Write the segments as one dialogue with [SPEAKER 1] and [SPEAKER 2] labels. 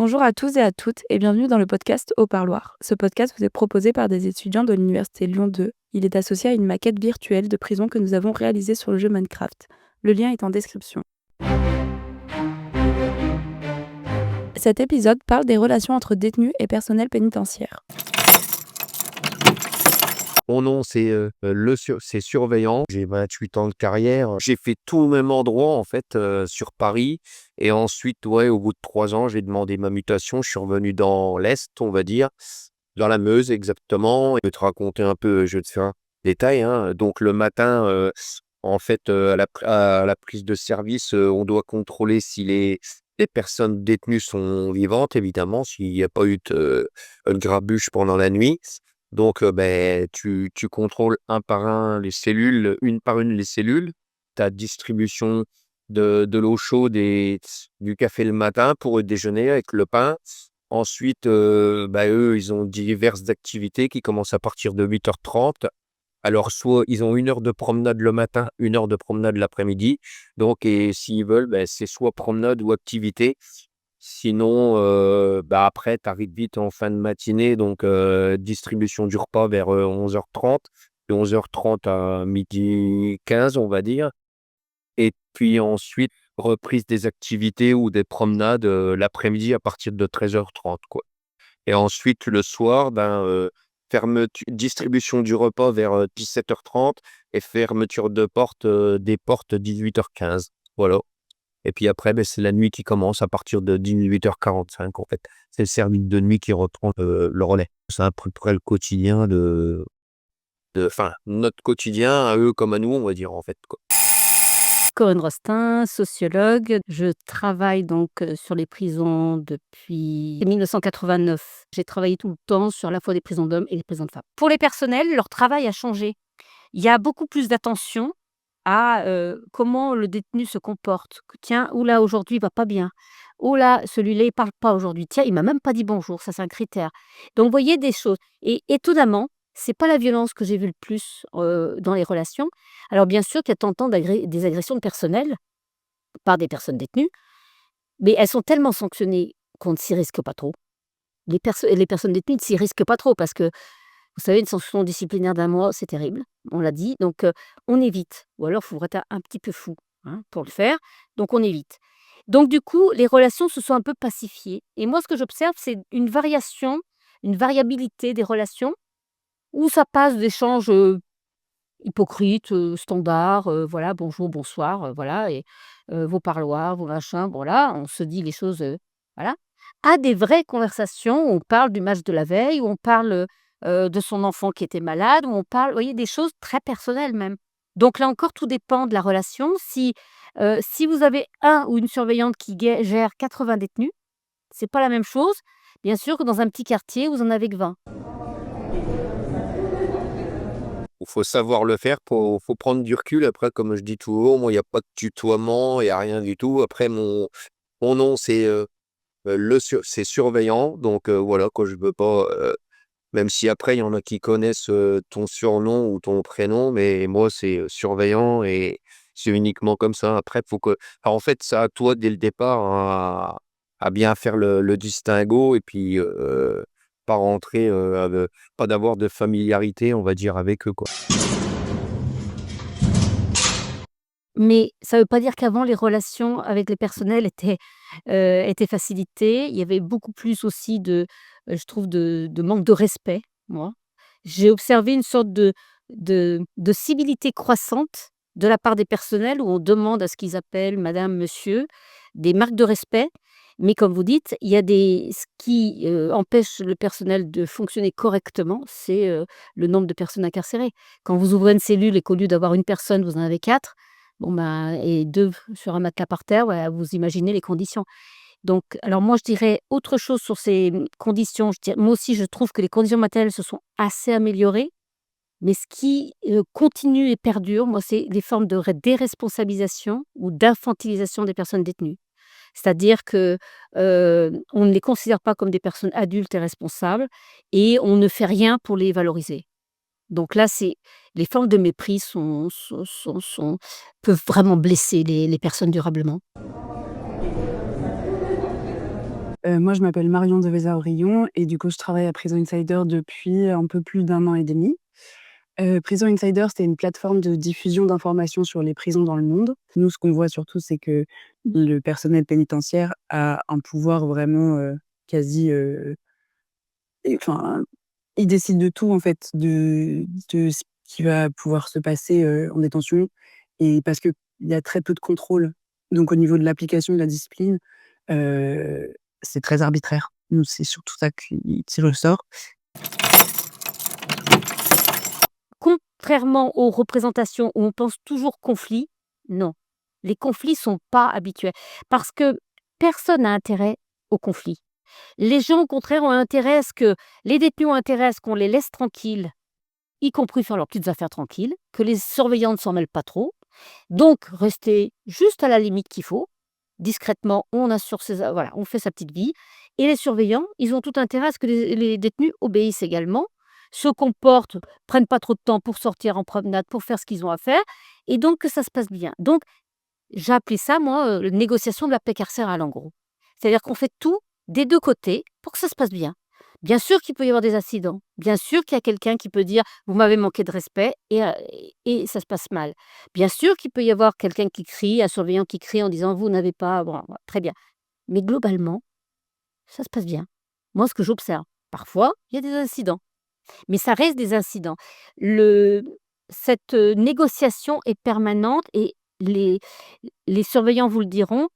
[SPEAKER 1] Bonjour à tous et à toutes et bienvenue dans le podcast Au Parloir. Ce podcast vous est proposé par des étudiants de l'Université Lyon 2. Il est associé à une maquette virtuelle de prison que nous avons réalisée sur le jeu Minecraft. Le lien est en description. Cet épisode parle des relations entre détenus et personnel pénitentiaire.
[SPEAKER 2] Mon nom, c'est surveillant. J'ai 28 ans de carrière. J'ai fait tout le même endroit, en fait, sur Paris. Et ensuite, ouais, au bout de 3 ans, j'ai demandé ma mutation. Je suis revenu dans l'Est, on va dire, dans la Meuse exactement. Je vais te raconter un peu, je vais te faire un détail, hein. Donc le matin, en fait, à la prise de service, on doit contrôler si les personnes détenues sont vivantes, évidemment, s'il n'y a pas eu de grabuge pendant la nuit. Donc, tu contrôles un par un les cellules, une par une les cellules. Ta distribution de l'eau chaude et du café le matin pour le déjeuner avec le pain. Ensuite, eux, ils ont diverses activités qui commencent à partir de 8h30. Alors, soit ils ont 1 heure de promenade le matin, 1 heure de promenade l'après-midi. Donc et s'ils veulent, c'est soit promenade ou activité. Sinon, après, tu arrives vite en fin de matinée, donc distribution du repas vers 11h30, de 11h30 à 12h15, on va dire. Et puis ensuite, reprise des activités ou des promenades l'après-midi à partir de 13h30, quoi. Et ensuite, le soir, distribution du repas vers 17h30 et fermeture de porte, des portes 18h15. Voilà. Et puis après, c'est la nuit qui commence à partir de 18h45, en fait. C'est le service de nuit qui reprend le relais. C'est à peu près le quotidien notre quotidien à eux comme à nous, on va dire, en fait, quoi.
[SPEAKER 3] Corinne Rostin, sociologue. Je travaille donc sur les prisons depuis 1989. J'ai travaillé tout le temps sur à la fois des prisons d'hommes et des prisons de femmes. Pour les personnels, leur travail a changé. Il y a beaucoup plus d'attention à comment le détenu se comporte. Tiens, oula, aujourd'hui il va pas bien. Oula, celui-là il parle pas aujourd'hui. Tiens, il m'a même pas dit bonjour. Ça c'est un critère. Donc vous voyez des choses. Et étonnamment, c'est pas la violence que j'ai vue le plus dans les relations. Alors bien sûr qu'il y a tant des agressions de personnel par des personnes détenues, mais elles sont tellement sanctionnées qu'on ne s'y risque pas trop. Les personnes détenues ne s'y risquent pas trop parce que, vous savez, une sanction disciplinaire d'1 mois, c'est terrible, on l'a dit, donc on évite. Ou alors, il faut être un petit peu fou, hein, pour le faire, donc on évite. Donc du coup, les relations se sont un peu pacifiées et moi, ce que j'observe, c'est une variabilité des relations où ça passe d'échanges hypocrite, standard, voilà, bonjour, bonsoir, voilà et vos parloirs, vos machins, voilà, on se dit les choses, voilà, à des vraies conversations où on parle du match de la veille, où on parle, de son enfant qui était malade, où on parle, vous voyez, des choses très personnelles même. Donc là encore, tout dépend de la relation. Si vous avez un ou une surveillante qui gère 80 détenus, c'est pas la même chose, bien sûr, que dans un petit quartier où vous en avez que 20.
[SPEAKER 2] Il faut savoir le faire, faut prendre du recul. Après, comme je dis toujours, moi, il y a pas de tutoiement, il y a rien du tout. Après, mon nom, c'est surveillant. Donc voilà, quoi, je veux pas, même si après, il y en a qui connaissent ton surnom ou ton prénom, mais moi, c'est surveillant et c'est uniquement comme ça. Après, en fait, c'est à toi dès le départ à bien faire le distinguo et puis pas rentrer, pas d'avoir de familiarité, on va dire, avec eux, quoi.
[SPEAKER 3] Mais ça ne veut pas dire qu'avant les relations avec les personnels étaient facilitées. Il y avait beaucoup plus aussi je trouve de manque de respect, moi. J'ai observé une sorte de civilité croissante de la part des personnels où on demande à ce qu'ils appellent madame, monsieur, des marques de respect. Mais comme vous dites, il y a ce qui, empêche le personnel de fonctionner correctement, c'est, le nombre de personnes incarcérées. Quand vous ouvrez une cellule et qu'au lieu d'avoir une personne, vous en avez 4. Bon, ben et 2 sur un matelas par terre, ouais, vous imaginez les conditions. Donc alors moi, je dirais autre chose sur ces, conditions. Moi aussi, je trouve que les conditions matérielles se sont assez améliorées, mais ce qui, continue et perdure, moi, c'est les formes de déresponsabilisation ou d'infantilisation des personnes détenues. C'est-à-dire que, on ne les considère pas comme des personnes adultes et responsables et on ne fait rien pour les valoriser. Donc là, c'est les formes de mépris peuvent vraiment blesser les personnes durablement.
[SPEAKER 4] Moi, je m'appelle Marion Devesa-Aurillon et du coup, je travaille à Prison Insider depuis un peu plus d'1 an et demi. Prison Insider, c'est une plateforme de diffusion d'informations sur les prisons dans le monde. Nous, ce qu'on voit surtout, c'est que le personnel pénitentiaire a un pouvoir vraiment, quasi, et enfin, il décide de tout en fait, de ce qui va pouvoir se passer, en détention et parce qu'il y a très peu de contrôle. Donc au niveau de l'application de la discipline, heu, c'est très arbitraire. Nous, c'est surtout ça qui ressort.
[SPEAKER 3] Contrairement aux représentations où on pense toujours conflit, non. Les conflits sont pas habituels parce que personne n'a intérêt au conflit. Les gens, au contraire, ont intérêt à ce que les détenus ont intérêt à ce qu'on les laisse tranquilles, y compris faire leurs petites affaires tranquilles, que les surveillants ne s'en mêlent pas trop. Donc, rester juste à la limite qu'il faut, discrètement, on assure voilà, on fait sa petite vie. Et les surveillants, ils ont tout intérêt à ce que les détenus obéissent également, se comportent, prennent pas trop de temps pour sortir en promenade, pour faire ce qu'ils ont à faire, et donc que ça se passe bien. Donc, j'ai appelé ça, moi, négociation de la paix carcérale, en gros. C'est-à-dire qu'on fait tout des 2 côtés pour que ça se passe bien. Bien sûr qu'il peut y avoir des incidents. Bien sûr qu'il y a quelqu'un qui peut dire: «Vous m'avez manqué de respect» et ça se passe mal. Bien sûr qu'il peut y avoir quelqu'un qui crie, un surveillant qui crie en disant: «Vous n'avez pas» bon, très bien. Mais globalement, ça se passe bien. Moi, ce que j'observe, parfois, il y a des incidents, mais ça reste des incidents. Le Cette, négociation est permanente et les surveillants vous le diront,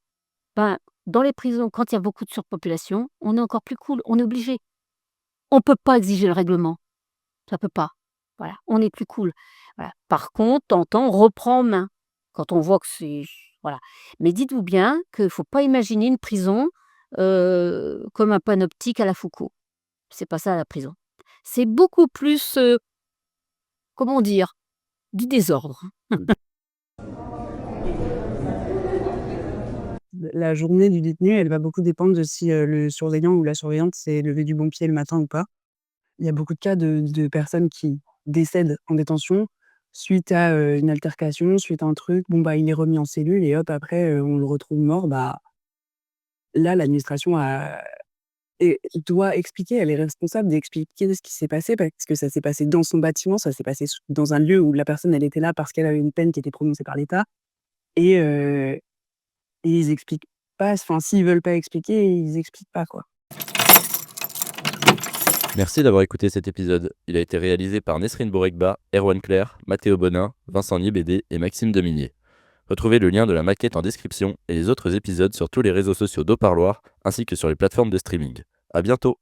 [SPEAKER 3] ben, dans les prisons, quand il y a beaucoup de surpopulation, on est encore plus cool, on est obligé. On peut pas exiger le règlement, ça peut pas. Voilà, on est plus cool. Voilà. Par contre, de temps en temps, on reprend en main, quand on voit que c'est voilà. Mais dites-vous bien qu'il faut pas imaginer une prison, comme un panoptique à la Foucault. C'est pas ça la prison. C'est beaucoup plus, comment dire? Du désordre.
[SPEAKER 4] La journée du détenu, elle va beaucoup dépendre de si, le surveillant ou la surveillante s'est levé du bon pied le matin ou pas. Il y a beaucoup de cas de personnes qui décèdent en détention suite à, une altercation, suite à un truc. Bon, bah, il est remis en cellule et hop, après, on le retrouve mort. Bah, là, l'administration doit expliquer, elle est responsable d'expliquer ce qui s'est passé parce que ça s'est passé dans son bâtiment, ça s'est passé dans un lieu où la personne, elle était là parce qu'elle avait une peine qui était prononcée par l'État et heu et ils expliquent pas, enfin, s'ils veulent pas expliquer, ils expliquent pas, quoi.
[SPEAKER 5] Merci d'avoir écouté cet épisode. Il a été réalisé par Nesrine Bourrekba, Erwan Claire, Mathéo Bonin, Vincent Niébédé et Maxime Deminier. Retrouvez le lien de la maquette en description et les autres épisodes sur tous les réseaux sociaux d'Au Parloir ainsi que sur les plateformes de streaming. À bientôt!